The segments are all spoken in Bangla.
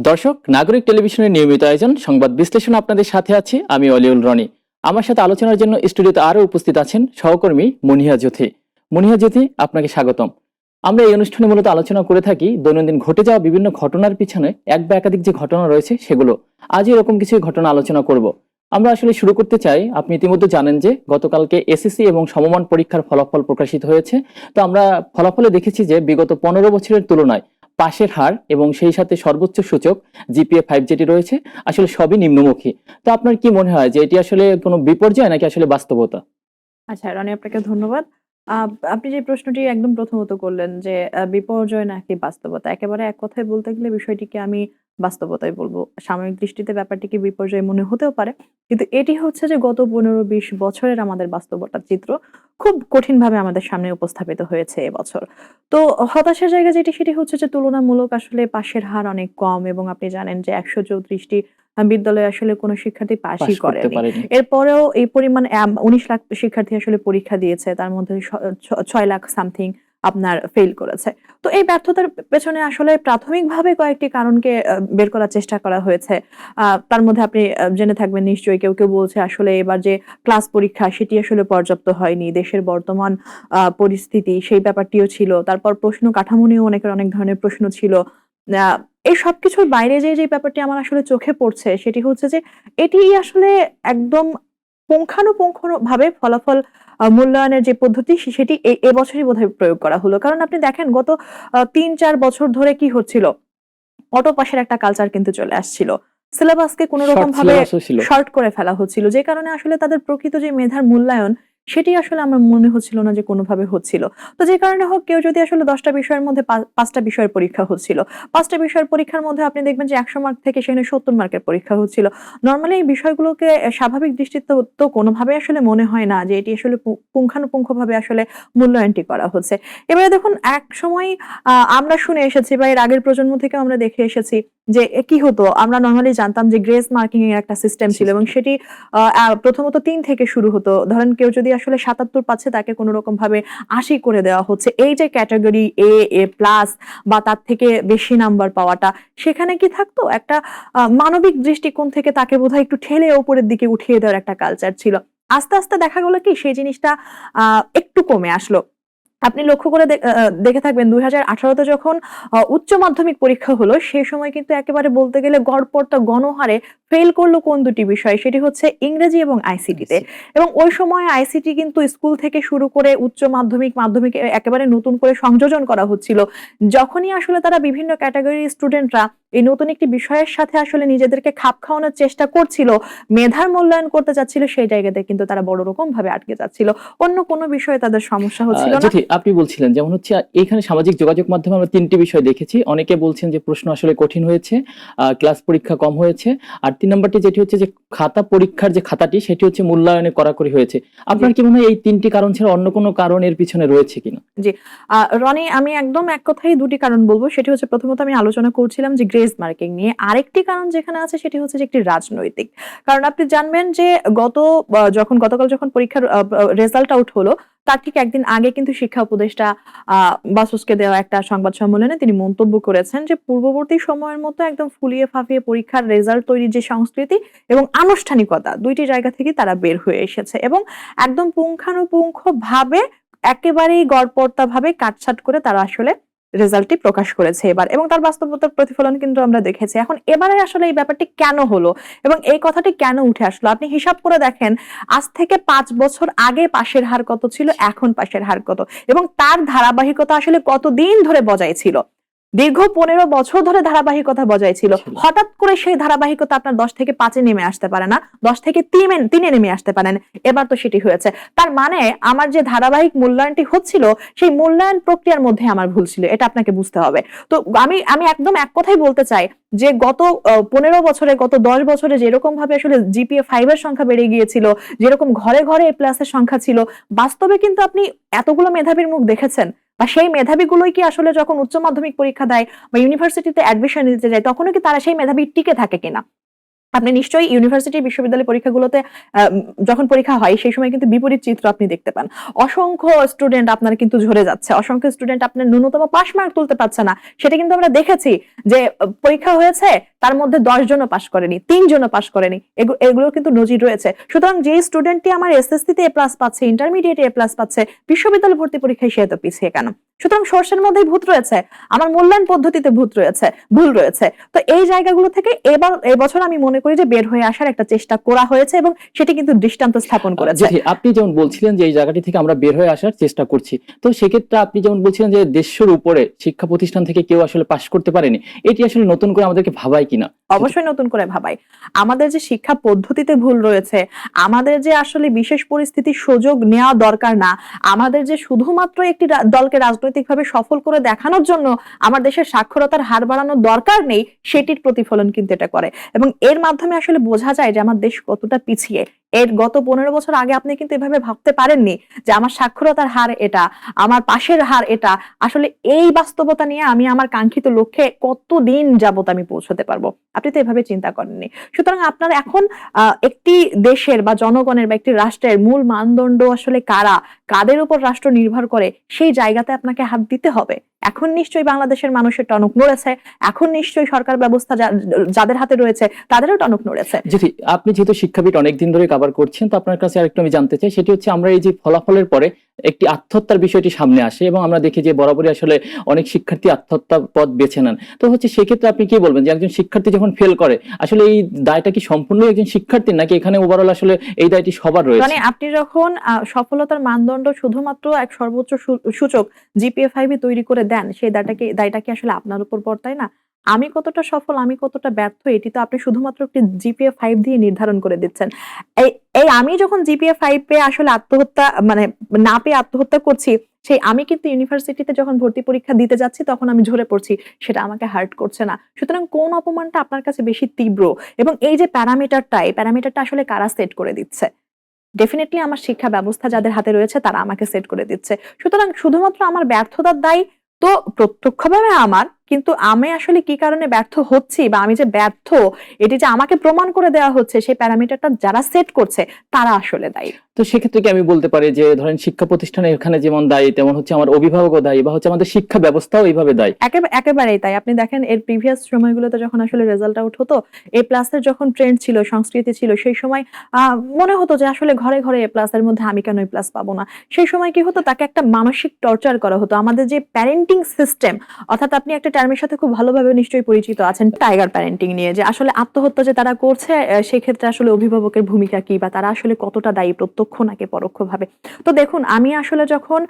দর্শক, নাগরিক টেলিভিশনের নিয়মিত আয়োজন সংবাদ বিশ্লেষণ আপনাদের সাথে আছি আমি অলিউল রনি। আমার সাথে আলোচনার জন্য স্টুডিওতে আরো উপস্থিত আছেন সহকর্মী মুনিহা জ্যোতি। মুনিহা জ্যোতি, আপনাকে স্বাগতম। আমরা এই অনুষ্ঠানে মূলত আলোচনা করে থাকি দৈনন্দিন ঘটে যাওয়া বিভিন্ন ঘটনার পিছনে এক বা একাধিক যে ঘটনা রয়েছে সেগুলো। আজ এরকম কিছু ঘটনা আলোচনা করব। আমরা আসলে শুরু করতে চাই, আপনি ইতিমধ্যে জানেন যে গতকালকে এসএসসি এবং সমমান পরীক্ষার ফলাফল প্রকাশিত হয়েছে। তো আমরা ফলাফলে দেখেছি যে বিগত 15 বছরের তুলনায় পাশের হার এবং সেই সাথে সর্বোচ্চ সূচক জিপিএ 5 যেটি রয়েছে আসলে সবই নিম্নমুখী। তো আপনার কি মনে হয় যে এটি আসলে কোনো বিপর্যয় নাকি আসলে বাস্তবতা? আচ্ছা, রনি আপনাকে ধন্যবাদ। আ আপনি যে প্রশ্নটি একদম প্রথমত করলেন যে বিপর্যয় নাকি বাস্তবতা? একেবারে এক কথায় বলতে গেলে বিষয়টিকে আমি বাস্তবতাই বলব। সাময়িক দৃষ্টিতে ব্যাপারটিকে বিপর্যয় মনে হতেও পারে। কিন্তু এটি হচ্ছে যে গত ১৫-২০ বছরের আমাদের বাস্তবতার চিত্র খুব কঠিনভাবে আমাদের সামনে উপস্থাপিত হয়েছে এবছর। তো হতাশার জায়গা সেটি হচ্ছে যে তুলনামূলক আসলে পাশের হার অনেক কম এবং আপনি জানেন যে ১৩৪ টি বিদ্যালয়ে আসলে কোন শিক্ষার্থী পাশ পাসই করতে করেনি। পারেনি। এরপরেও এই পরিমাণ ১৯ লাখ শিক্ষার্থী আসলে পরীক্ষা দিয়েছে। তার মধ্যে ৬ লাখ সামথিং আপনার ফেইল করেছে। তো এই ব্যর্থতার পেছনে আসলে প্রাথমিকভাবে কয়েকটি কারণকে বের করার চেষ্টা করা হয়েছে। তার মধ্যে আপনি জেনে থাকবেন নিশ্চয়ই কেউ বলছে আসলে এবার যে ক্লাস পরীক্ষা সেটি আসলে পর্যাপ্ত হয়নি। দেশের বর্তমান পরিস্থিতি সেই ব্যাপারটিও ছিল। তারপর প্রশ্ন কাঠামো নিয়েও অনেকের অনেক ধরনের প্রশ্ন ছিল। আ এই সবকিছুর বাইরে যে ব্যাপারটি আমার আসলে চোখে পড়ছে সেটি হচ্ছে যে এটি আসলে একদম পুঙ্খানুপুঙ্খভাবে ফলাফল মূল্যায়নের যে পদ্ধতি সেটি এবছরই বোধহয় প্রয়োগ করা হলো। কারণ আপনি দেখেন গত ৩-৪ বছর ধরে কি হচ্ছিল? অটো পাসের একটা কালচার কিন্তু চলে আসছিল। সিলেবাসকে কোন রকম শর্ট ভাবে সিলেবাসও ছিল। শর্ট করে ফেলা হচ্ছিল। যে কারণে আসলে তাদের প্রকৃত যে মেধার মূল্যায়ন সেটি আসলে আমার মনে হচ্ছিল না যে কোনভাবে হচ্ছিল। তো যে কারণে হোক কেউ যদি আসলে ১০ টা বিষয়ের মধ্যে ৫ টা বিষয়ের পরীক্ষা হচ্ছিল। ৫ টা বিষয়ের পরীক্ষার মধ্যে আপনি দেখবেন যে ১০০ মার্ক থেকে সেখানে ৭০ মার্কের পরীক্ষা হচ্ছিল। নরমালি এই বিষয়গুলোকে স্বাভাবিক দৃষ্টিতে তো কোনভাবেই আসলে মনে হয় না যে এটি আসলে পুঙ্খানুপুঙ্খভাবে আসলে মূল্যায়নটি করা হচ্ছে। এবারে দেখুন একসময় আমরা শুনে এসেছি বা এর আগের প্রজন্ম থেকেও আমরা দেখে এসেছি যে কি হতো আমরা নরমালি জানতাম যে গ্রেস মার্কিং এর একটা সিস্টেম ছিল এবং সিস্টেম। সেটি প্রথমত ৩ থেকে শুরু হতো। ধরেন কেউ যদি আসলে ৭৭ পাচ্ছে তাকে কোন রকম ভাবে ৮০ করে দেওয়া হচ্ছে। এই যে ক্যাটেগরি এ প্লাস বা তার থেকে বেশি নাম্বার পাওয়াটা সেখানে কি থাকতো একটা মানবিক দৃষ্টিকোণ থেকে তাকে বোধহয় একটু ঠেলে উপরের দিকে উঠিয়ে দেওয়ার একটা কালচার ছিল। আস্তে দেখা গেল কি সেই জিনিসটা একটু কমে আসলো। আপনি লক্ষ্য করে দেখে থাকবেন ২০১৮ তে যখন উচ্চ মাধ্যমিক পরীক্ষা হলো, সেই সময় কিন্তু একেবারে বলতে গেলে গড়পড়তা গণহারে ফেইল করল কোন ২ টি বিষয়? সেটি হচ্ছে ইংরেজি এবং আইসিটি তে। এবং ওই সময় আইসিটি কিন্তু স্কুল থেকে শুরু করে উচ্চ মাধ্যমিক, মাধ্যমিকে একেবারে নতুন করে সংযোজন করা হচ্ছিল। যখনই আসলে তারা বিভিন্ন ক্যাটেগরির স্টুডেন্টরা এই নতুন একটি বিষয়ের সাথে আসলে নিজেদেরকে খাপ খাওয়ানোর চেষ্টা করছিল, মেধার মূল্যায়ন করতে চাচ্ছিল, সেই জায়গাতে কিন্তু তারা বড় রকম ভাবে আটকে যাচ্ছিল। অন্য কোনো বিষয়ে তাদের সমস্যা হচ্ছিল না। জ্যোতি, আপনি বলছিলেন যেমন হচ্ছে এইখানে সামাজিক যোগাযোগ মাধ্যমে আমরা ৩টি বিষয় দেখেছি। অনেকে বলছেন যে প্রশ্ন আসলে কঠিন হয়েছে, ক্লাস পরীক্ষা কম হয়েছে। আর ৩ নাম্বারটি যেটি হচ্ছে যে খাতা পরীক্ষার যে খাতাটি সেটি হচ্ছে মূল্যায়নে কড়াকড়ি হয়েছে। জি। আপনার কি মনে হয় এই ৩টি কারণ ছাড়া অন্য কোনো কারণ এর পিছনে রয়েছে কিনা? জি। রনি আমি একদম এক কথায় ২ টি কারণ বলব। সেটি হচ্ছে প্রথমত আমি আলোচনা করছিলাম যে গ্রেস মার্কিং নিয়ে। আরেকটি কারণ যেখানে আছে সেটি হচ্ছে যে একটি রাজনৈতিক। কারণ আপনি জানবেন যে গতকাল যখন পরীক্ষার রেজাল্ট আউট হলো, তার ঠিক একদিন আগে কিন্তু শিক্ষা উপদেষ্টা আ বাসুসকে দেওয়া একটা সংবাদ সম্মেলনে তিনি মন্তব্য করেছেন যে পূর্ববর্তী সময়ের মতো একদম ফুলিয়ে ফাঁপিয়ে পরীক্ষার রেজাল্ট তৈরির যে সংস্কৃতি এবং আনুষ্ঠানিকতা ২ টি জায়গা থেকেই তারা বের হয়ে এসেছে এবং একদম পুঙ্খানুপুঙ্খভাবে একেবারেই গড়পড়তাভাবে কাটছাঁট করে তারা আসলে রেজাল্টটি প্রকাশ করেছে এবার এবং তার বাস্তবতার প্রতিফলন কিন্তু আমরা দেখেছি। এখন এবারে আসলে এই ব্যাপারটি কেন হলো এবং এই কথাটি কেন উঠে আসলো? আপনি হিসাব করে দেখেন আজ থেকে ৫ বছর আগে পাশের হার কত ছিল, এখন পাশের হার কত এবং তার ধারাবাহিকতা আসলে কতদিন ধরে বজায় ছিল। দীর্ঘ ১৫ বছর ধরে ধারাবাহিকতা বজায় ছিল। ছিল। হঠাৎ করে সেই ধারাবাহিকতা আপনার ১০ থেকে ৫ এ নেমে আসতে পারে না। ১০ থেকে ৩ এ নেমে আসতে পারেন। এবার তো সেটি হয়েছে। তার মানে আমার যে ধারাবাহিক মূল্যায়নটি হচ্ছিল, সেই মূল্যায়ন প্রক্রিয়ার মধ্যে আমার ভুল ছিল। এটা আপনাকে বুঝতে হবে। তো আমি একদম এক কথাই বলতে চাই যে গত ১৫ বছরে, গত ১০ বছরে যেরকম ভাবে আসলে জিপিএ ৫ এর সংখ্যা বেড়ে গিয়েছিল, যেরকম ঘরে এ প্লাস এর সংখ্যা ছিল, বাস্তবে কিন্তু আপনি এতগুলো মেধাবীর মুখ দেখেছেন? বা সেই মেধাবীগুলোই কি আসলে যখন উচ্চ মাধ্যমিক পরীক্ষা দেয় বা ইউনিভার্সিটিতে অ্যাডমিশন নিতে যায় তখনও কি তারা সেই মেধাবী টিকে থাকে কিনা? আপনি নিশ্চয়ই ইউনিভার্সিটি বিশ্ববিদ্যালয় পরীক্ষাগুলোতে যখন পরীক্ষা হয় সেই সময় কিন্তু বিপরীত চিত্র আপনি দেখতে পান। অসংখ্য স্টুডেন্ট আপনার কিন্তু ঝরে যাচ্ছে, অসংখ্য স্টুডেন্ট আপনার ন্যূনতম পাস মার্ক তুলতে পারছে না। সেটা কিন্তু আমরা দেখেছি যে পরীক্ষা হয়েছে তার মধ্যে 10 জনও পাস করেনি, 3 জনও পাস করেনি, এগুলো কিন্তু নজির রয়েছে। সুতরাং যে স্টুডেন্টটি আমার এসএসসি তে এ প্লাস পাচ্ছে, ইন্টারমিডিয়েটে এ প্লাস পাচ্ছে, বিশ্ববিদ্যালয় ভর্তি পরীক্ষায় সে এত পিছিয়ে কেন? সুতরাং সোর্সের মধ্যেই ভূত রয়েছে, আমার মূল্যায়ন পদ্ধতিতে ভুল রয়েছে। তো এই জায়গাগুলো থেকে এবছর আমি মনে করি যে বের হয়ে আসার একটা চেষ্টা করা হয়েছে এবং সেটি কিন্তু দৃষ্টান্ত স্থাপন করেছে। জি, আপনি যেমন বলছিলেন যে এই জায়গাটি থেকে আমরা বের হয়ে আসার চেষ্টা করছি, তো সেক্ষেত্রে আপনি যেমন বলছিলেন যে 150-র উপরে শিক্ষা প্রতিষ্ঠান থেকে কেউ আসলে পাশ করতে পারেনি, এটি আসলে নতুন করে আমাদেরকে ভাবায় কিনা? অবশ্যই নতুন করে ভাবাই। আমাদের যে শিক্ষা পদ্ধতিতে ভুল রয়েছে, আমাদের যে আসলে বিশেষ পরিস্থিতির সুযোগ নেওয়া দরকার না, আমাদের যে শুধুমাত্র একটি দলকে রাজনৈতিকভাবে সফল করে দেখানোর জন্য আমার দেশের সাক্ষরতার হার বাড়ানোর দরকার নেই, সেটির প্রতিফলন কিন্তু এটা করে। এবং এর মাধ্যমে আসলে বোঝা যায় যে আমার দেশ কতটা পিছিয়ে। এর গত 15 বছর আগে আপনি কিন্তু এভাবে ভাবতে পারেননি যে আমার সাক্ষরতার হার এটা, আমার পাশের হার এটা। আসলে এই বাস্তবতা নিয়ে আমি আমার কাঙ্ক্ষিত লক্ষ্যে কতদিন যাবত আমি পৌঁছতে পারবো, আপনি তো এভাবে চিন্তা করেননি। সুতরাং আপনার এখন একটি দেশের বা জনগণের বা একটি রাষ্ট্রের মূল মানদণ্ড আসলে কারা, কাদের উপর রাষ্ট্র নির্ভর করে, সেই জায়গাতে আপনাকে হাত দিতে হবে। এখন নিশ্চয়ই বাংলাদেশের মানুষের টনক নড়েছে, এখন নিশ্চয়ই সরকার ব্যবস্থা যাদের হাতে রয়েছে তাদেরও টনক নড়েছে। জি, আপনি যেহেতু শিক্ষাবিদ অনেকদিন ধরে কভার করছেন, তো আপনার কাছে আরেকটু আমি জানতে চাই, সেটি হচ্ছে আমরা এই যে ফলাফলের পরে একটি আত্মহত্যার বিষয়টি সামনে আসে এবং আমরা দেখি যে বরাবরই আসলে অনেক শিক্ষার্থী আত্মহত্যার পথ বেছে নেন। তো হচ্ছে সেক্ষেত্রে আপনি কি বলবেন যে একজন শিক্ষার্থী যখন ফেল করে, আসলে এই দায়টা কি সম্পূর্ণ একজন শিক্ষার্থীর, নাকি এখানে ওভারঅল আসলে এই দায়টি সবার রয়েছে? মানে আপনি যখন সফলতার মানদণ্ড শুধুমাত্র এক সর্বোচ্চ সূচক জিপিএ 5 তৈরি করে দেন, সেই দায়টা কি আসলে আপনার উপর বর্তায় না? আমি কতটা সফল, আমি কতটা ব্যর্থ, এটি তো আপনি শুধুমাত্র একটি জিপিএ 5 দিয়ে নির্ধারণ করে দিচ্ছেন। এই এই আমি যখন জিপিএ 5 পেয়ে আসলে আত্মহত্যা মানে না পেয়ে আত্মহত্যা করছি, সেই আমি কিন্তু ইউনিভার্সিটিতে যখন ভর্তি পরীক্ষা দিতে যাচ্ছি তখন আমি ঝরে পড়ছি, সেটা আমাকে হার্ট করছে না। সুতরাং কোন অপমানটা আপনার কাছে বেশি তীব্র? এবং এই যে এই প্যারামিটারটা আসলে কারা সেট করে দিচ্ছে? ডেফিনিটলি আমার শিক্ষা ব্যবস্থা যাদের হাতে রয়েছে তারা আমাকে সেট করে দিচ্ছে। সুতরাং শুধুমাত্র আমার ব্যর্থতার দায় তো প্রত্যক্ষভাবে আমার, কিন্তু আমি আসলে কি কারণে ব্যর্থ হচ্ছি বা আমি যে ব্যর্থ এটি যে আমাকে প্রমাণ করে দেওয়া হচ্ছে, সেই প্যারামিটারটা যারা সেট করছে তারা আসলে দায়ী। তো সেক্ষেত্রে কি আমি বলতে পারি যে ধরেন শিক্ষা প্রতিষ্ঠানে এখানে যেমন দায়ী, তেমন হচ্ছে আমার অভিভাবকও দায়ী, বা হচ্ছে আমাদের শিক্ষা ব্যবস্থাও এইভাবে দায়ী? একেবারেই তাই। আপনি দেখেন এর প্রিভিয়াস সময়গুলোতে যখন আসলে রেজাল্ট আউট হতো, এ প্লাসের যখন ট্রেন্ড ছিল, সংস্কৃতি ছিল, সেই সময় মনে হতো যে আসলে ঘরে ঘরে এ প্লাস, এর মধ্যে আমি কেন এ প্লাস পাবো না? সেই সময় কি হতো, তাকে একটা মানসিক টর্চার করা হতো। আমাদের যে প্যারেন্টিং সিস্টেম, অর্থাৎ আপনি একটা টার্মের সাথে খুব ভালোভাবে নিশ্চয়ই পরিচিত আছেন, টাইগার প্যারেন্টিং নিয়ে, যে আসলে আত্মহত্যা যে তারা করছে সেক্ষেত্রে আসলে অভিভাবকের ভূমিকা কি বা তারা আসলে কতটা দায়ী প্রত্যক্ষ নাকি পরোক্ষভাবে। তো দেখুন, আমি আসলে যখন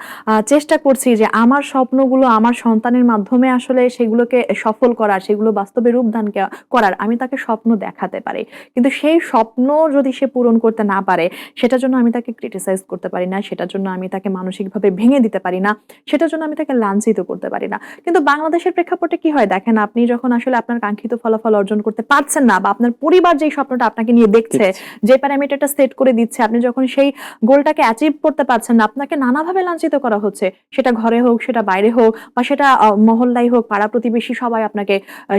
চেষ্টা করছি যে আমার স্বপ্নগুলো আমার সন্তানের মাধ্যমে আসলে সেগুলোকে সফল করার, সেগুলো বাস্তবে রূপদান করার, আমি তাকে স্বপ্ন দেখাতে পারি। কিন্তু সেই স্বপ্ন যদি সে পূরণ করতে না পারে, সেটার জন্য আমি তাকে ক্রিটিসাইজ করতে পারি না, সেটার জন্য আমি তাকে মানসিকভাবে ভেঙে দিতে পারি না, সেটার জন্য আমি তাকে লাঞ্ছিত করতে পারি না। কিন্তু বাংলাদেশের প্রেক্ষাপটে কি হয় দেখেন, আপনি যখন আসলে আপনার কাঙ্ক্ষিত ফলাফল অর্জন করতে পারছেন না, বা আপনার পরিবার যেই স্বপ্নটা আপনাকে নিয়ে দেখছে, যে প্যারামিটারটা সেট করে দিচ্ছে, আপনি যখন সেই গোলটাকে অ্যাচিভ করতে পারছেন না, আপনাকে নানাভাবে লাঞ্ছিত করা হচ্ছে। সেটা ঘরে হোক, সেটা বাইরে হোক, বা সেটা মহল্লায় হোক, পাড়া প্রতিবেশী সবাই আপনাকে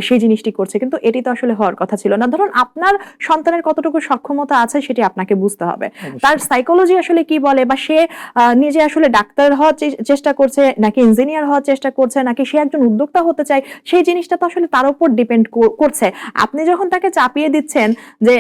সেই জিনিসটি করছে। কিন্তু এটি তো আসলে হওয়ার কথা ছিল না। ধরুন আপনার সন্তানের কতটুকু সক্ষমতা আছে সেটি আপনাকে বুঝতে হবে। তার সাইকোলজি আসলে কি বলে, বা সে নিজে আসলে ডাক্তার হওয়ার চেষ্টা করছে নাকি ইঞ্জিনিয়ার হওয়ার চেষ্টা করছে, নাকি সে একজন উদ্যোক্তা হতে চায়, সেই জিনিসটা তো আসলে তার উপর ডিপেন্ড করছে। আপনি যখন তাকে চাপিয়ে দিচ্ছেন যে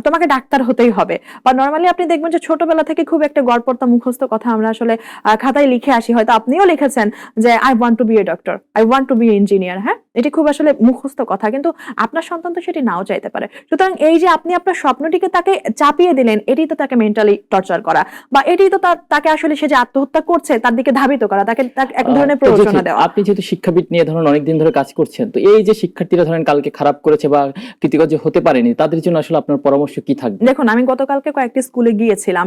তোমাকে ডাক্তার হতেই হবে, বা নরমালি আপনি দেখবেন যে ছোটবেলা থেকে খুব একটা গড়পড়তা মুখস্থ কথা আমরা আসলে খাতায় লিখে আসি, হয়তো আপনিও লিখেছেন যে I want to be a doctor, I want to be engineer. হ্যাঁ, এটি খুব আসলে মুখস্থ কথা, কিন্তু আপনার সন্তান তো সেটি নাও চাইতে পারে। সুতরাং এই যে আপনি আপনার স্বপ্নটিকে তাকে চাপিয়ে দিলেন, এটি তো তাকে মেন্টালি টর্চার করা, বা এটি তো তাকে আসলে সে যে আত্মহত্যা করছে তার দিকে ধাবিত করা, তাকে এক ধরনের প্ররোচনা দেওয়া। আপনি যেহেতু শিক্ষাবিদ নিয়ে ধরুন অনেকদিন ধরে কাজ করছেন, তো এই যে শিক্ষার্থীরা ধরেন কালকে খারাপ করেছে বা কৃতকার্য হতে পারেনি, তাদের জন্য আসলে আপনার পরামর্শ কি থাকবে? দেখুন, আমি গতকালকে কয়েকটি স্কুলে গিয়েছিলাম,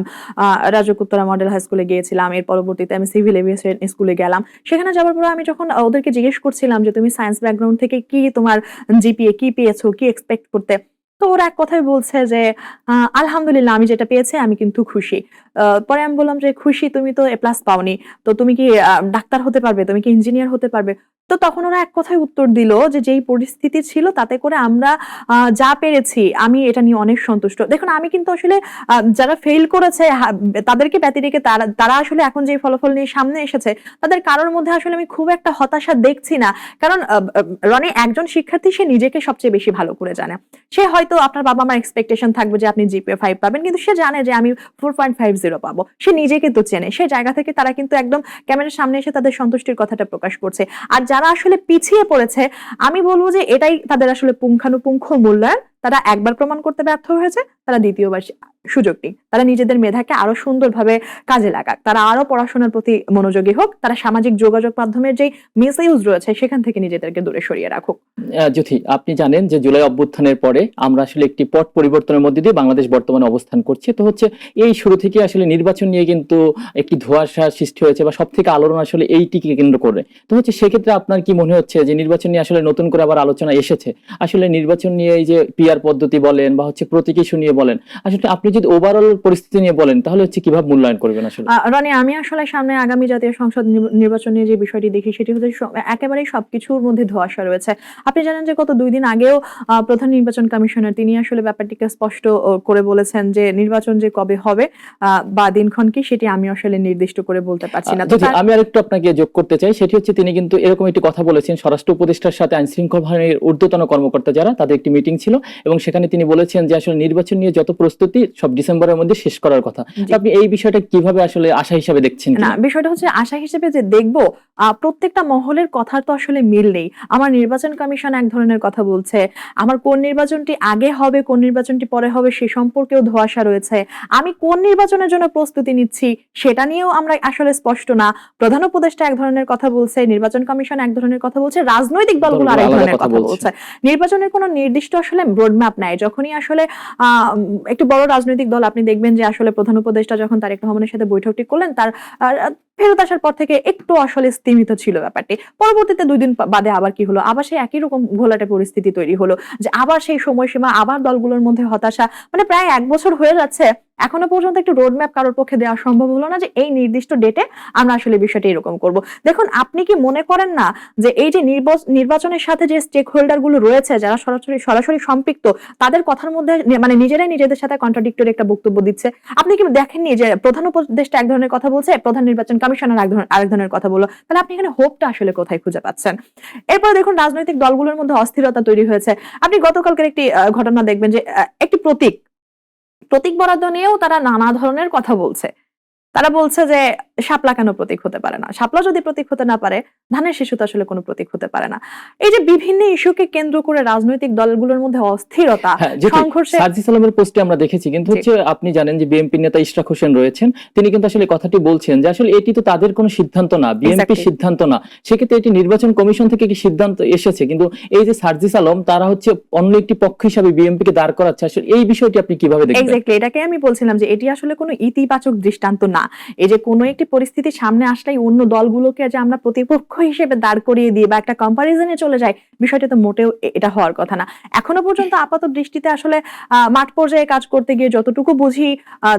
রাজকুত্তরা মডেল হাই স্কুলে গিয়েছিলাম, এর পরবর্তীতে আমি সিভিল এভিয়েশন স্কুলে গেলাম। সেখানে যাওয়ার পর আমি যখন ওদেরকে জিজ্ঞেস করছিলাম যে তুমি সায়েন্স ব্যাকগ্রাউন্ড থেকে কি তোমার জিপিএ কি পেয়েছো, কি এক্সপেক্ট করতে, তো ওরা এক কথায় বলছে যে আলহামদুলিল্লাহ আমি যেটা পেয়েছি আমি কিন্তু খুশি। পরে আমি বললাম যে খুশি, তুমি তো A+ পাওনি, তো তুমি কি ডাক্তার হতে পারবে, তুমি কি ইঞ্জিনিয়ার হতে পারবে? তো তখন ওরা এক কথায় উত্তর দিল যে যেই পরিস্থিতি ছিল তাতে করে আমরা যা পেরেছি আমি এটা নিয়ে অনেক সন্তুষ্ট। দেখুন আমি কিন্তু আসলে যারা ফেল করেছে তাদেরকে ব্যতি রেখে তারা তারা আসলে এখন যে ফলাফল নিয়ে সামনে এসেছে তাদের কারোর মধ্যে আসলে আমি খুব একটা হতাশা দেখছি না। কারণ রনি একজন শিক্ষার্থী সে নিজেকে সবচেয়ে বেশি ভালো করে জানে। সে হয়তো আপনার বাবা মার এক্সপেকটেশন থাকবে যে আপনি জিপিএ 5 পাবেন, কিন্তু সে জানে যে আমি 4.50 পাবো। সে নিজেকে তো চেনে, সে জায়গা থেকে তারা কিন্তু একদম ক্যামেরার সামনে এসে তাদের সন্তুষ্টির কথাটা প্রকাশ করছে। আর যারা আসলে পিছিয়ে পড়েছে আমি বলবো যে এটাই তাদের আসলে পুঙ্খানুপুঙ্খ মূল্যায়ন। তারা একবার প্রমাণ করতে ব্যর্থ হয়েছে, তারা দ্বিতীয়বার সুযোগ নিক, তারা নিজেদের মেধাকে আরো সুন্দরভাবে কাজে লাগাক, তারা আরো পড়াশোনার প্রতি মনোযোগী হোক, তারা সামাজিক যোগাযোগ মাধ্যমের যে মিসইউজ রয়েছে সেখান থেকে নিজেদেরকে দূরে সরিয়ে রাখুক। জ্যোতি, আপনি জানেন যে জুলাই অভ্যুত্থানের পরে আমরা আসলে একটি পট পরিবর্তনের মধ্যে দিয়ে বাংলাদেশ বর্তমানে অবস্থান করছে। তো হচ্ছে এই শুরু থেকে আসলে নির্বাচন নিয়ে কিন্তু একটি ধোঁয়াশা সৃষ্টি হয়েছে বা সব থেকে আলোড়ন আসলে এইটিকে কেন্দ্র করে। তো হচ্ছে সেক্ষেত্রে আপনার কি মনে হচ্ছে যে নির্বাচন নিয়ে আসলে নতুন করে আবার আলোচনা এসেছে? আসলে নির্বাচন নিয়ে এই যে পিআর পদ্ধতি বলেন বা হচ্ছে প্রতীক ইস্যু নিয়ে বলেন, আসলে আপনি যদি ওভারঅল পরিস্থিতি নিয়ে বলেন তাহলে হচ্ছে কিভাবে মূল্যায়ন করবেন আসলে? রনি আমি আসলে সামনে আগামী জাতীয় সংসদ নির্বাচন নিয়ে যে বিষয়টি দেখি সেটি হচ্ছে একেবারেই সবকিছুর মধ্যে ধোঁয়াশা রয়েছে। আপনি জানেন যে গত 2 দিন আগেও প্রধান নির্বাচন কমিশনার তিনি আসলে ব্যাপারটিকে স্পষ্ট করে বলেছেন যে নির্বাচন যে কবে হবে বা দিনক্ষণ কি সেটি আমি আসলে নির্দিষ্ট করে বলতে পারছি না। আমি আরেকটু আপনাকে যোগ করতে চাই, সেটি হচ্ছে তিনি কিন্তু এরকম একটি কথা বলেছেন, স্বরাষ্ট্র উপদেষ্টার সাথে আইন শৃঙ্খলা বাহিনীর ঊর্ধ্বতন কর্মকর্তা যারা তাদের একটি মিটিং ছিল এবং সেখানে তিনি বলেছেন যে আসলে নির্বাচন নিয়ে যত প্রস্তুতি সব ডিসেম্বরের মধ্যে শেষ করার কথা। আপনি এই বিষয়টা কিভাবে আসলে আশা হিসাবে দেখছেন? না, বিষয়টা হচ্ছে আশা হিসেবে যে দেখবো প্রত্যেকটা মহলের কথার তো আসলে মিল নেই। আমার নির্বাচন কমিশন এক ধরনের কথা বলছে, আমার কোন নির্বাচনটি আগে হবে কোন নির্বাচনটি পরে হবে সে সম্পর্কেও ধোঁয়াশা রয়েছে। আমি কোন নির্বাচনের জন্য প্রস্তুতি নিচ্ছি সেটা নিয়েও আমরা আসলে স্পষ্ট না। প্রধান উপদেষ্টা এক ধরনের কথা বলছে, নির্বাচন কমিশন এক ধরনের কথা বলছে, রাজনৈতিক দলগুলো আরেক ধরনের কথা বলছে। নির্বাচনের কোনো নির্দিষ্ট আসলে রোডম্যাপ নাই। যখনই আসলে একটু বড় রাজনৈতিক দল আপনি দেখবেন যে আসলে প্রধান উপদেষ্টা যখন তারেক রহমানের সাথে বৈঠকটি করলেন তার ফেরত আসার পর থেকে একটু আসলে স্তীমিত ছিল ব্যাপারটি। পরবর্তীতে 2 দিন বাদে আবার কি হলো, আবার সেই একই রকম ঘোলাটে পরিস্থিতি তৈরি হলো যে আবার সেই সময়সীমা, আবার দলগুলোর মধ্যে হতাশা। মানে প্রায় 1 বছর হয়ে যাচ্ছে, এখনো পর্যন্ত একটু রোডম্যাপ কারোর পক্ষে দেওয়া সম্ভব হলো না যে এই নির্দিষ্ট ডেটে আমরা আসলে বিষয়টা এরকম করব। দেখুন আপনি কি মনে করেন না যে এই যে নির্বাচনের সাথে যে স্টেক হোল্ডার গুলো রয়েছে যারা সরাসরি সম্পৃক্ত তাদের কথার মধ্যে মানে নিজেরাই নিজেদের সাথে কন্ট্রাডিক্টরি একটা বক্তব্য দিচ্ছে? আপনি কি দেখেননি যে প্রধান উপদেষ্টা এক ধরনের কথা বলছে, প্রধান নির্বাচন কমিশনার আরেক ধরনের কথা বললো? তাহলে আপনি এখানে হোপটা আসলে কোথায় খুঁজে পাচ্ছেন? এরপর দেখুন রাজনৈতিক দলগুলোর মধ্যে অস্থিরতা তৈরি হয়েছে। আপনি গতকালকের একটি ঘটনা দেখবেন যে একটি প্রতীক বরাদ্দ নিয়েও তারা নানা ধরনের কথা বলছে। তারা বলছে যে শাপলা কেন প্রতীক হতে পারে না, শাপলা যদি প্রতীক হতে না পারে ধানের শিশু তো আসলে কোনো প্রতীক হতে পারে না। এই যে বিভিন্ন ইস্যুকে কেন্দ্র করে রাজনৈতিক দলগুলোর মধ্যে অস্থিরতা, সংঘর্ষে সার্জিস আলমের পোস্টে আমরা দেখেছি, কিন্তু হচ্ছে আপনি জানেন যে বিএনপি নেতা ইশরাক হোসেন রয়েছেন, তিনি কিন্তু আসলে কথাটি বলছেন যে আসলে এটি তো তাদের কোনো সিদ্ধান্ত না, বিএনপির সিদ্ধান্ত না, সেক্ষেত্রে এটি নির্বাচন কমিশন থেকে কি সিদ্ধান্ত এসেছে, কিন্তু এই যে সার্জিস আলম তারা হচ্ছে অন্য একটি পক্ষ হিসাবে বিএনপি কে দাঁড় করাচ্ছে। আসলে এই বিষয়টি আপনি কিভাবে দেখেন? এক্স্যাক্টলি, এটাকে আমি বলছিলাম যে এটি আসলে কোনো ইতিবাচক দৃষ্টান্ত না। এই যে কোনো একটি পরিস্থিতি সামনে আসলেই অন্য দলগুলোকে যে আমরা প্রতিপক্ষ হিসেবে দাঁড় করিয়ে দিই বা একটা কম্পারিজনে চলে যাই, বিষয়টা তো মোটেও এটা হওয়ার কথা না। এখনো পর্যন্ত আপাত দৃষ্টিতে আসলে মাঠ পর্যায়ে কাজ করতে গিয়ে যতটুকু বুঝি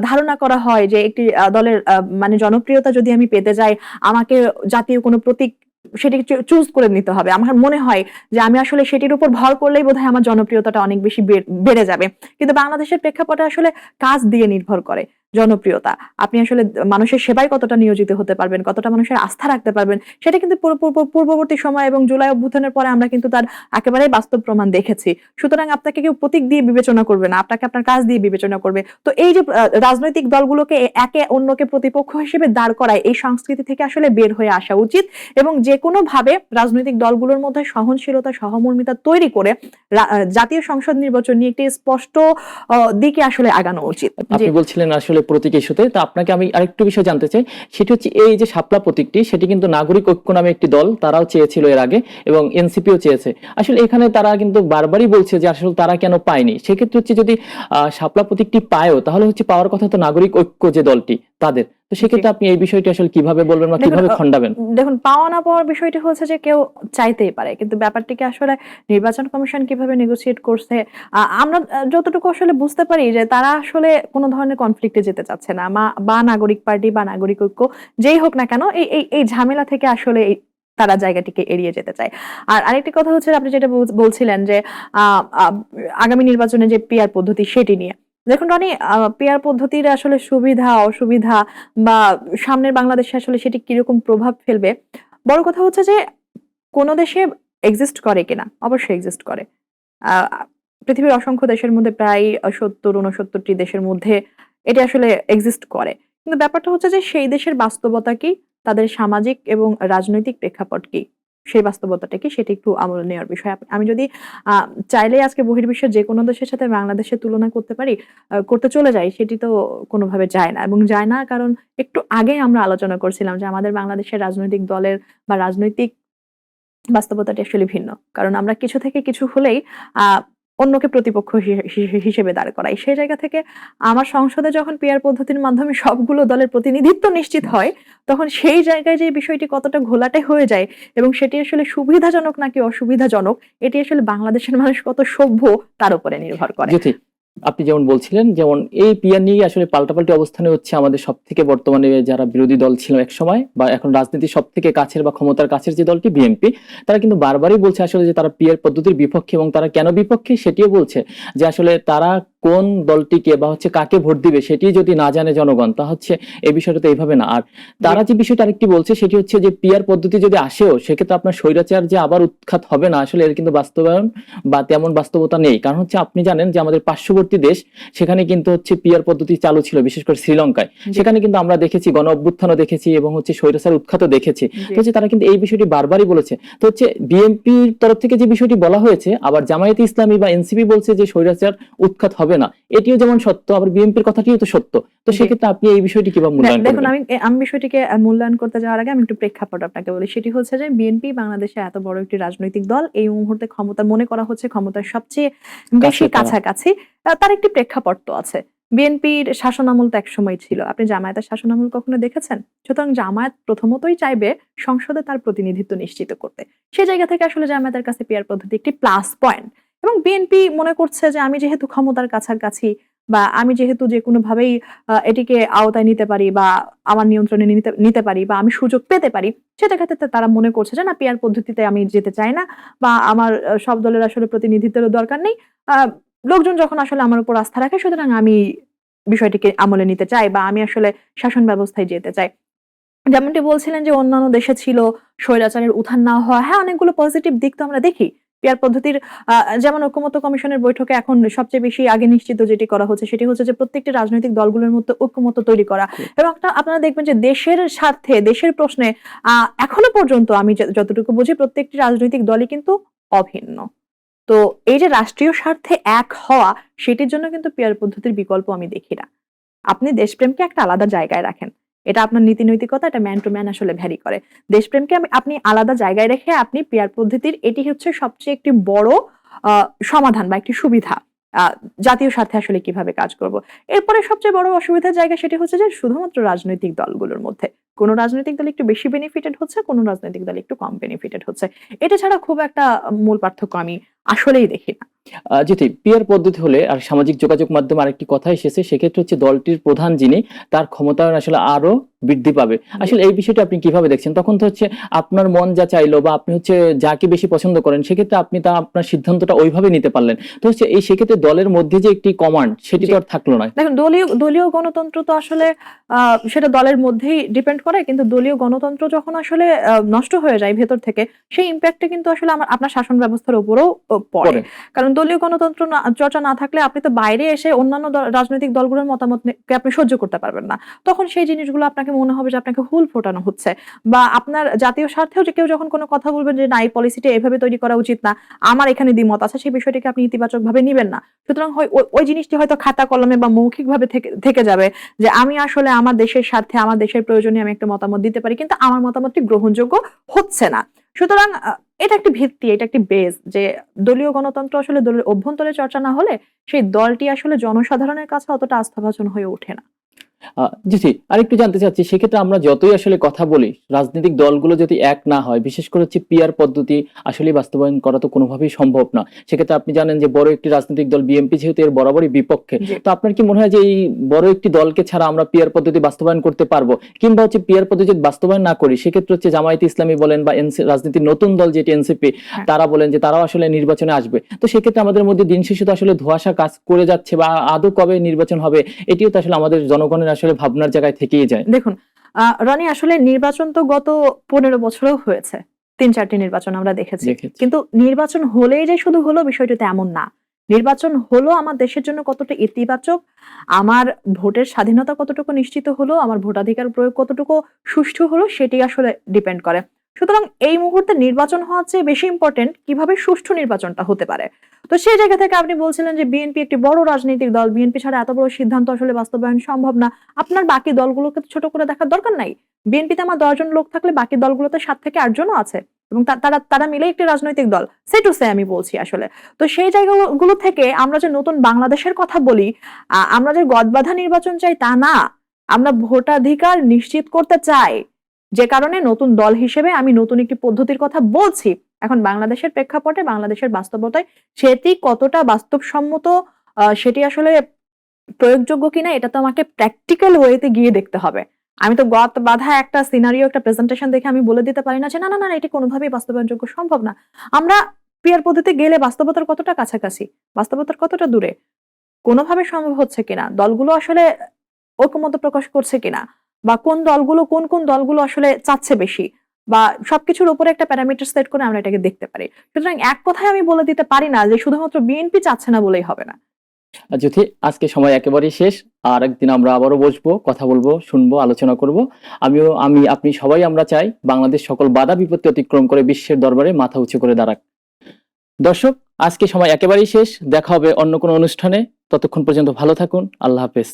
ধারণা করা হয় যে একটি দলের মানে জনপ্রিয়তা যদি আমি পেতে যাই আমাকে জাতীয় কোনো প্রতীক সেটি চুজ করে নিতে হবে। আমার মনে হয় যে আমি আসলে সেটির উপর ভর করলেই বোধহয় আমার জনপ্রিয়তাটা অনেক বেশি বেড়ে যাবে। কিন্তু বাংলাদেশের প্রেক্ষাপটে আসলে কাজ দিয়ে নির্ভর করে জনপ্রিয়তা। আপনি আসলে মানুষের সেবায় কতটা নিয়োজিত হতে পারবেন, কতটা মানুষের আস্থা রাখতে পারবেন, সেটা কিন্তু পূর্ববর্তী সময় এবং জুলাই অভ্যুত্থানের পরে আমরা কিন্তু তার একেবারে বাস্তব প্রমাণ দেখেছি। সুতরাং আপনাকে কেউ প্রতীক দিয়ে বিবেচনা করবে না, আপনাকে আপনার কাজ দিয়ে বিবেচনা করবে। তো এই যে রাজনৈতিক দলগুলোকে একে অন্যকে প্রতিপক্ষ হিসেবে দাঁড় করায়, এই সংস্কৃতি থেকে আসলে বের হয়ে আসা উচিত এবং যে কোনো ভাবে রাজনৈতিক দলগুলোর মধ্যে সহনশীলতা, সহমর্মিতা তৈরি করে জাতীয় সংসদ নির্বাচন নিয়ে একটি স্পষ্ট দিকে আসলে আগানো উচিত। আপনি বলছিলেন আসলে প্রতীক ইস্যুতে, তো আপনাকে আমি আরেকটু বিষয় জানতে চাই, সেটি হচ্ছে এই যে শাপলা প্রতীকটি, সেটি কিন্তু নাগরিক ঐক্য নামে একটি দল তারাও চেয়েছিল এর আগে এবং এনসিপিও চেয়েছে। আসলে এখানে তারা কিন্তু বারবারই বলছে যে আসলে তারা কেন পায়নি। সেক্ষেত্রে হচ্ছে যদি শাপলা প্রতীকটি পায়ও তাহলে হচ্ছে পাওয়ার কথা তো নাগরিক ঐক্য যে দলটি, তাদের। তো সেক্ষেত্রে আপনি এই বিষয়টি আসলে কিভাবে বলবেন বা কিভাবে খণ্ডাবেন? দেখুন, পাওয়া না পাওয়ার বিষয়টি হচ্ছে যে কেউ চাইতেই পারে, কিন্তু ব্যাপারটিকে আসলে নির্বাচন কমিশন কিভাবে নেগোসিয়েট করছে, আমরা যতটুকু আসলে বুঝতে পারি যে তারা আসলে কোনো ধরনের কনফ্লিক্টে যেতে চাচ্ছে না, বা নাগরিক পার্টি বা নাগরিক ঐক্য যেই হোক না কেন, এই ঝামেলা থেকে আসলে তারা জায়গাটিকে এড়িয়ে যেতে চায়। আর আরেকটি কথা হচ্ছে, আপনি যেটা বলছিলেন যে আহ, আহ, আগামী নির্বাচনে যে পিআর পদ্ধতি সেটি নিয়ে, দেখুন রনি, পিআর পদ্ধতির আসলে সুবিধা অসুবিধা বা সামনের বাংলাদেশে আসলে সেটি কিরকম প্রভাব ফেলবে, বড় কথা হচ্ছে যে কোন দেশে এক্সিস্ট করে কিনা। অবশ্যই এক্সিস্ট করে। আহ, পৃথিবীর অসংখ্য দেশের মধ্যে প্রায় 70-69টি দেশের মধ্যে এটি আসলে এক্সিস্ট করে। কিন্তু ব্যাপারটা হচ্ছে যে সেই দেশের বাস্তবতা কি, তাদের সামাজিক এবং রাজনৈতিক প্রেক্ষাপট কি, সেই বাস্তবতাটা কি, সেটি একটু আমল নেওয়ার বিষয়। আমি যদি চাইলে আজকে বহির্বিশ্বের যে কোনো দেশের সাথে বাংলাদেশের তুলনা করতে পারি, করতে চলে যাই, সেটি তো কোনোভাবে যায় না, এবং যায় না কারণ একটু আগে আমরা আলোচনা করছিলাম যে আমাদের বাংলাদেশের রাজনৈতিক দলের বা রাজনৈতিক বাস্তবতাটি আসলে ভিন্ন। কারণ আমরা কিছু থেকে কিছু হলেই আ অন্যকে প্রতিপক্ষ হিসেবে দাঁড় করাই। সেই জায়গা থেকে আমার সংসদে যখন পিআর পদ্ধতির মাধ্যমে সবগুলো দলের প্রতিনিধিত্ব নিশ্চিত হয়, তখন সেই জায়গায় যে বিষয়টি কতটা ঘোলাটে হয়ে যায় এবং সেটি আসলে সুবিধাজনক নাকি অসুবিধাজনক, এটি আসলে বাংলাদেশের মানুষ কত সভ্য তার উপরে নির্ভর করে। জ্যোতি, আপনি যেমন বলছিলেন, যেমন এই পিয়ার নিয়ে আসলে পাল্টাপাল্টি অবস্থানে হচ্ছে আমাদের সব থেকে বর্তমানে যারা বিরোধী দল ছিল এক সময়, বা এখন রাজনীতির সব থেকে কাছের বা ক্ষমতার কাছের যে দলটি বিএনপি, তারা কিন্তু বারবারই বলছে আসলে যে তারা পিয়ার পদ্ধতির বিপক্ষে, এবং তারা কেন বিপক্ষে সেটিও বলছে যে আসলে তারা কোন দলটিকে বা হচ্ছে কাকে ভোট দিবে সেটি যদি না জানে জনগণ, তা হচ্ছে এই বিষয়টা তো এইভাবে না। আর তারা যে বিষয়টা আরেকটি বলছে সেটি হচ্ছে যে পিয়ার পদ্ধতি যদি আসেও, সেক্ষেত্রে আপনার স্বৈরাচার যে আবার উৎখাত হবে না, আসলে এর কিন্তু বাস্তবায়ন বা তেমন বাস্তবতা নেই। কারণ হচ্ছে আপনি জানেন যে আমাদের পার্শ্ববর্তী দেশ, সেখানে কিন্তু হচ্ছে পিয়ার পদ্ধতি চালু ছিল, বিশেষ করে শ্রীলঙ্কায়। সেখানে কিন্তু আমরা দেখেছি গণ অভ্যুত্থানও দেখেছি এবং হচ্ছে স্বৈরাচার উৎখাতও দেখেছি। তো হচ্ছে তারা কিন্তু এই বিষয়টি বারবারই বলেছে। তো হচ্ছে বিএনপির তরফ থেকে যে বিষয়টি বলা হয়েছে, আবার জামায়াতে ইসলামী বা এনসিপি বলছে যে স্বৈরাচার উৎখাত হবে না, এটিও যেমন সত্য, আবার বিএনপির কথাটিও তো সত্য। তো সেক্ষেত্রে আপনি এই বিষয়টি কিভাবে মূল্যায়ন দেখুন, করবেন? আমি বিষয়টিকে মূল্যায়ন করতে যাওয়ার আগে আমি একটু প্রেক্ষাপট আপনাকে বলি। সেটি হচ্ছে যে বিএনপি বাংলাদেশে এত বড় একটি রাজনৈতিক দল, এই মুহূর্তে ক্ষমতা মনে করা হচ্ছে ক্ষমতার সবচেয়ে বেশি কাছাকাছি। তার একটি প্রেক্ষাপট তো আছে। বিএনপির শাসনামল তো একসময় ছিল। আপনি জামায়াতের শাসনামল কখনো দেখেছেন? সুতরাং জামায়াত প্রথমতই চাইবে সংসদে তার প্রতিনিধিত্ব নিশ্চিত করতে। সেই জায়গা থেকে আসলে জামায়াতের কাছে পিয়ার পদ্ধতি একটি প্লাস পয়েন্ট, এবং বিএনপি মনে করছে যে আমি যেহেতু ক্ষমতার কাছাকাছি, বা আমি যেহেতু যেকোনোভাবেই এটিকে আওতায় নিতে পারি বা আমার নিয়ন্ত্রণে নিতে পারি, বা আমি সুযোগ পেতে পারি, সেটা ক্ষেত্রে তারা মনে করছে যে না, পিয়ার পদ্ধতিতে আমি যেতে চাই না, বা আমার সব দলের আসলে প্রতিনিধিত্বেরও দরকার নেই। লোকজন যখন আসলে আমার উপর আস্থা রাখে, সুতরাং আমি বিষয়টিকে আমলে নিতে চাই, বা আমি আসলে শাসন ব্যবস্থায় যেতে চাই। যেমনটি বলছিলেন যে অন্যান্য দেশে ছিল স্বৈরাচারের উত্থান না হওয়া, হ্যাঁ, অনেকগুলো পজিটিভ দিক তো আমরা দেখি। পিয়ার পদ্ধতির যেমন ঐকমত্য কমিশনের বৈঠকে এখন সবচেয়ে বেশি আগে নিশ্চিত যেটি করা হচ্ছে সেটি হচ্ছে যে প্রত্যেকটি রাজনৈতিক দলগুলোর মধ্যে ঐকমত্য তৈরি করা, এবং আপনারা দেখবেন যে দেশের স্বার্থে, দেশের প্রশ্নে এখনো পর্যন্ত আমি যতটুকু বুঝি প্রত্যেকটি রাজনৈতিক দলই কিন্তু অভিন্ন। তো এই যে রাষ্ট্রীয় স্বার্থে এক হওয়া, সেটির জন্য কিন্তু পিয়ার পদ্ধতির বিকল্প আমি দেখি না। আপনি দেশপ্রেমকে একটা আলাদা জায়গায় রাখেন। এটা আপনার নীতি নৈতিকতা, এটা ম্যান টু ম্যান আসলে ভ্যারি করে। দেশপ্রেমকে আপনি আলাদা জায়গায় রেখে আপনি পিয়ার পদ্ধতির, এটি হচ্ছে সবচেয়ে একটি বড় আ সমাধান বা একটি সুবিধা। আ জাতীয় স্বার্থে আসলে কিভাবে কাজ করব। এরপরে সবচেয়ে বড় অসুবিধার জায়গা সেটি হচ্ছে যে শুধুমাত্র রাজনৈতিক দলগুলোর মধ্যে। কোন রাজনৈতিক দল একটু বেশি বেনিফিটেড হচ্ছে, কোন রাজনৈতিক দল একটু কম বেনিফিটেড হচ্ছে। এটা ছাড়া খুব একটা মূল পার্থক্য আমি আসলেই দেখি না। জ্যোতি, পিয়ার পদ্ধতি হলে আর সামাজিক যোগাযোগ মাধ্যমে আরেকটি কথা এসেছে, সেক্ষেত্রে হচ্ছে দলটির প্রধান যিনি, তার ক্ষমতায়ন আসলে আরো বৃদ্ধি পাবে। আসলে এই বিষয়টা আপনি কিভাবে দেখছেন? তখন তো হচ্ছে আপনার মন যা চাইলো বা আপনি হচ্ছে যাকে বেশি পছন্দ করেন, সেক্ষেত্রে আপনি তা আপনার সিদ্ধান্তটা ওইভাবে নিতে পারলেন। তো হচ্ছে এই সেক্ষেত্রে দলের মধ্যে যে একটি কমান্ড, সেটি তো আর থাকলো না। দেখুন, দলীয় গণতন্ত্র তো আসলে সেটা দলের মধ্যেই ডিপেন্ড করে, কিন্তু দলীয় গণতন্ত্র যখন আসলে নষ্ট হয়ে যায় ভেতর থেকে, সেই ইম্প্যাক্টটা কিন্তু আসলে আপনার শাসন ব্যবস্থার উপরেও পড়ে। কারণ দলীয় গণতন্ত্র চর্চা না থাকলে আপনি তো বাইরে এসে অন্যান্য রাজনৈতিক দলগুলোর মতামতকে আপনি সহ্য করতে পারবেন না। তখন সেই জিনিসগুলো আপনাকে মনে হবে যে আপনাকে হুল ফোটানো হচ্ছে, বা আপনার জাতীয় স্বার্থেও যে কেউ যখন কোনো কথা বলবেন যে না, এই পলিসিটা এভাবে তৈরি করা উচিত না, আমার এখানে দ্বিমত আছে, সেই বিষয়টিকে আপনি ইতিবাচকভাবে নিবেন না। সুতরাং ওই জিনিসটি হয়তো খাতা কলমে বা মৌখিকভাবে থেকে যাবে, যে আমি আসলে আমার দেশের স্বার্থে, আমার দেশের প্রয়োজনে আমি একটা মতামত দিতে পারি, কিন্তু আমার মতামতটি গ্রহণযোগ্য হচ্ছে না। সুতরাং এটা একটি ভিত্তি, এটা একটি বেস, যে দলীয় গণতন্ত্র আসলে দলের অভ্যন্তরে চর্চা না হলে সেই দলটি আসলে জনসাধারণের কাছে অতটা আস্থাভাজন হয়ে ওঠে না। জি, আরেকটু জানতে চাচ্ছি, সেক্ষেত্রে আমরা যতই আসলে কথা বলি, রাজনৈতিক দলগুলো যদি এক না হয়, বিশেষ করে হচ্ছে পিআর পদ্ধতি আসলে বাস্তবায়ন করা তো কোনোভাবেই সম্ভব না। সেক্ষেত্রে আপনি জানেন যে বড় একটি রাজনৈতিক দল বিএনপি যেহেতু এর বরাবরই বিপক্ষে, জি। তো আপনার কি মনে হয় যে এই বড় একটি দলকে ছাড়া আমরা পিআর পদ্ধতি বাস্তবায়ন করতে পারবো, কিংবা হচ্ছে পিআর পদ্ধতি যদি বাস্তবায়ন না করি, সেক্ষেত্রে হচ্ছে জামায়াতে ইসলামী বলেন বা রাজনীতির নতুন দল যেটি এনসিপি, হ্যাঁ। তারা বলেন যে তারাও আসলে নির্বাচনে আসবে। তো সেক্ষেত্রে আমাদের মধ্যে দিন শেষে তো আসলে ধোঁয়াশা কাজ করে যাচ্ছে, বা আদৌ কবে নির্বাচন হবে এটিও তো আসলে আমাদের জনগণের আসলে ভাবনার জায়গায় থেকেই যায়। দেখুন, রনি, আসলে নির্বাচন তো গত 15 বছরেও হয়েছে, 3-4টি নির্বাচন আমরা দেখেছি। কিন্তু নির্বাচন হলেই যে শুধু হলো, বিষয়টা তো এমন না। নির্বাচন হলো আমার দেশের জন্য কতটা ইতিবাচক, আমার ভোটের স্বাধীনতা কতটুকু নিশ্চিত হলো, আমার ভোটাধিকার প্রয়োগ কতটুকু সুষ্ঠু হলো, সেটি আসলে ডিপেন্ড করে। সুতরাং এই মুহূর্তে নির্বাচন হওয়ার চেয়ে বেশি ইম্পর্টেন্ট কিভাবে সুষ্ঠু নির্বাচনটা হতে পারে। তো সেই জায়গা থেকে আপনি বলছিলেন যে বিএনপি একটি বড় রাজনৈতিক দল, বিএনপি ছাড়া এত বড় সিদ্ধান্ত আসলে বাস্তবায়ন সম্ভব না। আপনার বাকি দলগুলোকে তো ছোট করে দেখার দরকার নাই। বিএনপিতে আমার 10 জন লোক থাকলে বাকি দলগুলোতে 7 থেকে 8 জনও আছে, এবং তারা মিলে একটি রাজনৈতিক দল। সে টু সে আমি বলছি আসলে। তো সেই জায়গাগুলো থেকে আমরা যে নতুন বাংলাদেশের কথা বলি, আমরা যে গদবাঁধা নির্বাচন চাই তা না। আমরা ভোটাধিকার নিশ্চিত করতে চাই, যে কারণে নতুন দল হিসেবে আমি নতুন একটি পদ্ধতির কথা বলছি। এখন বাংলাদেশের প্রেক্ষাপটে, বাংলাদেশের বাস্তবতায় সেটি কতটা বাস্তবসম্মত, সেটি আসলে প্রয়োগযোগ্য কিনা, এটা তো আমাকে প্র্যাকটিক্যাল ওয়েতে গিয়ে দেখতে হবে। আমি তো গত বাঁধা একটা সিনারিও, একটা প্রেজেন্টেশন দেখে আমি বলে দিতে পারি না যে না না না এটি কোনোভাবেই বাস্তবায়নযোগ্য সম্ভব না। আমরা পিয়ার পদ্ধতি গেলে বাস্তবতার কতটা কাছাকাছি, বাস্তবতার কতটা দূরে, কোনোভাবে সম্ভব হচ্ছে কিনা, দলগুলো আসলে ঐকমত্য প্রকাশ করছে কিনা, বা কোন দলগুলো আসলে চাচ্ছে বেশি, বা সবকিছুর উপরে একটা প্যারামিটার সেট করে আমরা এটাকে দেখতে পারি। সুতরাং এক কথায় আমি বলে দিতে পারি না যে শুধুমাত্র বিএনপি চাচ্ছে না বলেই হবে না। জ্যোতি, আজকে সময় একেবারেই শেষ। আর একদিন আমরা আবারও বসবো, কথা বলবো, শুনবো, আলোচনা করব। আপনি সবাই আমরা চাই বাংলাদেশ সকল বাধা বিপত্তি অতিক্রম করে বিশ্বের দরবারে মাথা উঁচু করে দাঁড়াক। দর্শক, আজকে সময় একেবারেই শেষ। দেখা হবে অন্য কোনো অনুষ্ঠানে। ততক্ষণ পর্যন্ত ভালো থাকুন। আল্লাহ হাফেজ।